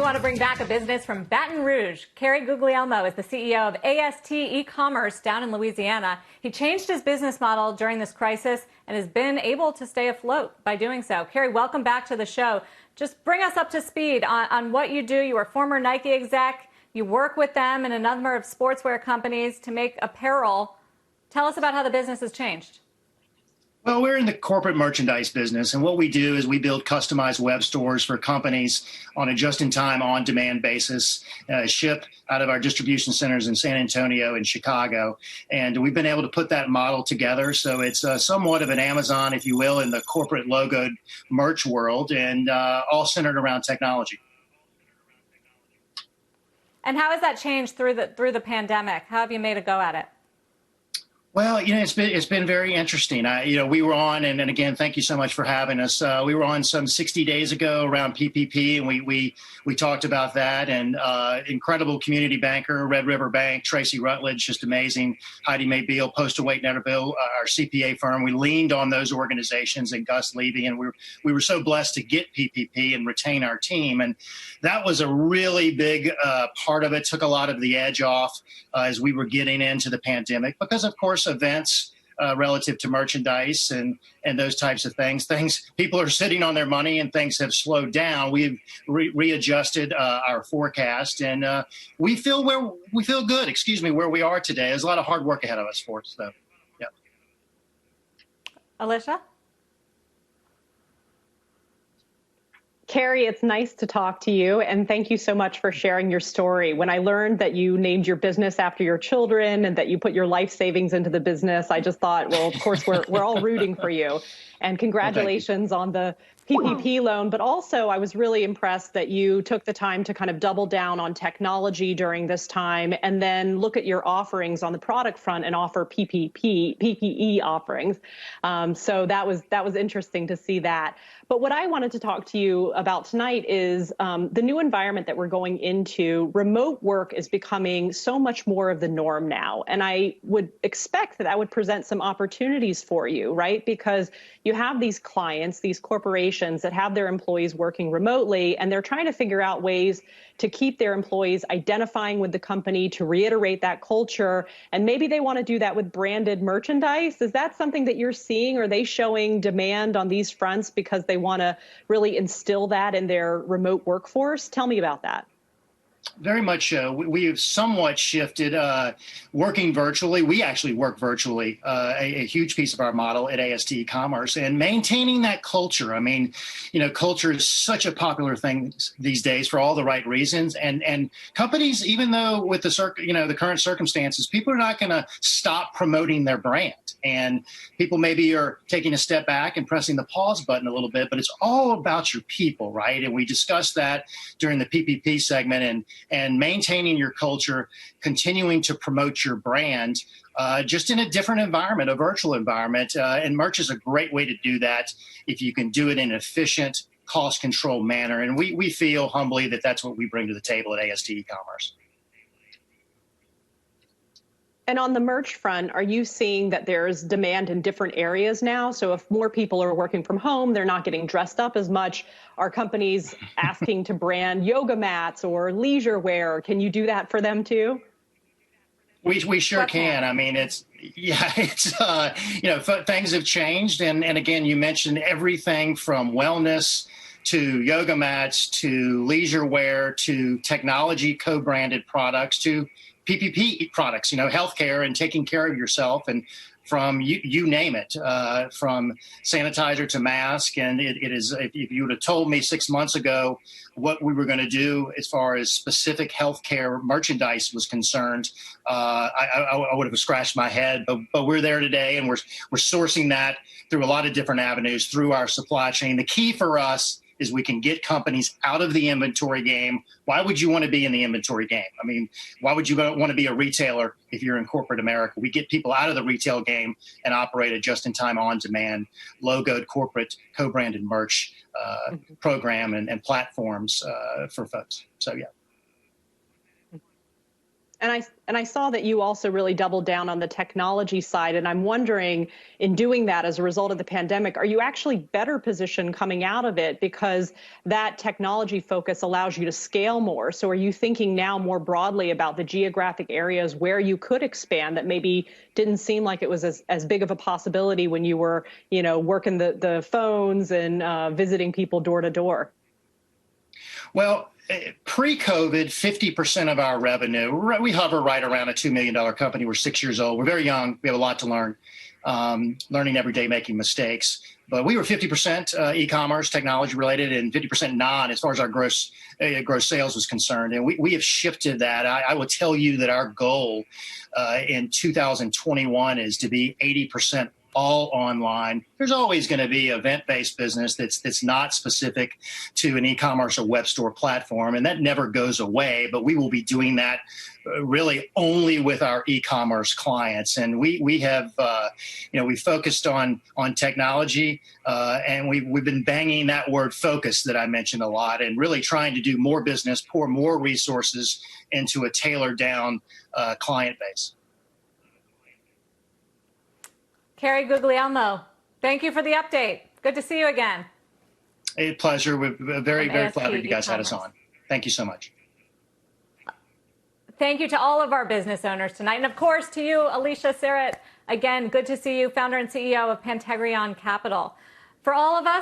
want to bring back a business from Baton Rouge. Carey Guglielmo is the CEO of AST E-Commerce down in Louisiana. He changed his business model during this crisis and has been able to stay afloat by doing so. Carey, welcome back to the show. Just bring us up to speed on what you do. You are a former Nike exec. You work with them and a number of sportswear companies to make apparel. Tell us about how the business has changed. Well, we're in the corporate merchandise business, and what we do is we build customized web stores for companies on a just-in-time, on-demand basis, ship out of our distribution centers in San Antonio and Chicago. And we've been able to put that model together, so it's somewhat of an Amazon, if you will, in the corporate logoed merch world, and all centered around technology. And how has that changed through the pandemic? How have you made a go at it? Well, it's been very interesting. We were on, and again, thank you so much for having us. We were on some 60 days ago around PPP, and we talked about that. And incredible community banker, Red River Bank, Tracy Rutledge, just amazing. Heidi Mae Beal, Postal Wait Netterville, our CPA firm. We leaned on those organizations and Gus Levy, and we were so blessed to get PPP and retain our team. And that was a really big part of it. Took a lot of the edge off as we were getting into the pandemic, because of course events relative to merchandise and those types of things people are sitting on their money and things have slowed down. We've readjusted our forecast, and we feel good, where we are today. There's a lot of hard work ahead of us for us, though. Yeah. Alicia? Carey, it's nice to talk to you, and thank you so much for sharing your story. When I learned that you named your business after your children and that you put your life savings into the business, I just thought, well, of course, we're all rooting for you. And congratulations on the PPP loan. But also, I was really impressed that you took the time to kind of double down on technology during this time, and then look at your offerings on the product front and offer PPE offerings. So that was interesting to see that. But what I wanted to talk to you about tonight is the new environment that we're going into. Remote work is becoming so much more of the norm now. And I would expect that would present some opportunities for you, right? Because you have these clients, these corporations that have their employees working remotely, and they're trying to figure out ways to keep their employees identifying with the company, to reiterate that culture. And maybe they want to do that with branded merchandise. Is that something that you're seeing? Are they showing demand on these fronts because they want to really instill that in their remote workforce? Tell me about that. Very much so. We have somewhat shifted working virtually. We actually work virtually, a huge piece of our model at AST E-Commerce, and maintaining that culture. I mean, culture is such a popular thing these days for all the right reasons. And companies, even though with the current circumstances, people are not going to stop promoting their brand. And people maybe are taking a step back and pressing the pause button a little bit, but it's all about your people, right? And we discussed that during the PPP segment, and maintaining your culture, continuing to promote your brand, just in a different environment, a virtual environment. And merch is a great way to do that if you can do it in an efficient, cost control manner. And we feel humbly that that's what we bring to the table at AST E-Commerce. And on the merch front, are you seeing that there's demand in different areas now? So if more people are working from home, they're not getting dressed up as much. Are companies asking to brand yoga mats or leisure wear? Can you do that for them too? We sure can. I mean, things have changed. And again, you mentioned everything from wellness to yoga mats to leisure wear to technology co-branded products to PPP products, healthcare and taking care of yourself, and from you name it, from sanitizer to mask. And it is, if you would have told me 6 months ago what we were going to do as far as specific healthcare merchandise was concerned, I would have scratched my head. But we're there today, and we're sourcing that through a lot of different avenues through our supply chain. The key for us is we can get companies out of the inventory game. Why would you want to be in the inventory game? I mean, why would you want to be a retailer if you're in corporate America? We get people out of the retail game and operate a just-in-time, on-demand, logoed corporate co-branded merch program and platforms for folks. So, yeah. And I saw that you also really doubled down on the technology side. And I'm wondering, in doing that as a result of the pandemic, are you actually better positioned coming out of it because that technology focus allows you to scale more? So are you thinking now more broadly about the geographic areas where you could expand that maybe didn't seem like it was as big of a possibility when you were, working the phones and visiting people door to door? Well, pre-COVID, 50% of our revenue, we hover right around a $2 million company. We're 6 years old. We're very young. We have a lot to learn, learning every day, making mistakes. But we were 50% e-commerce, technology related, and 50% non as far as our gross sales was concerned. And we have shifted that. I will tell you that our goal in 2021 is to be 80% all online. There's always going to be event-based business that's not specific to an e-commerce or web store platform, and that never goes away. But we will be doing that really only with our e-commerce clients, and we have we focused on technology, and we've been banging that word focus that I mentioned a lot, and really trying to do more business, pour more resources into a tailored down client base. Carey Guglielmo, thank you for the update. Good to see you again. A pleasure. We're very flattered you guys had us on. Thank you so much. Thank you to all of our business owners tonight. And of course, to you, Alicia Serrett. Again, good to see you, founder and CEO of Pantagrion Capital. For all of us,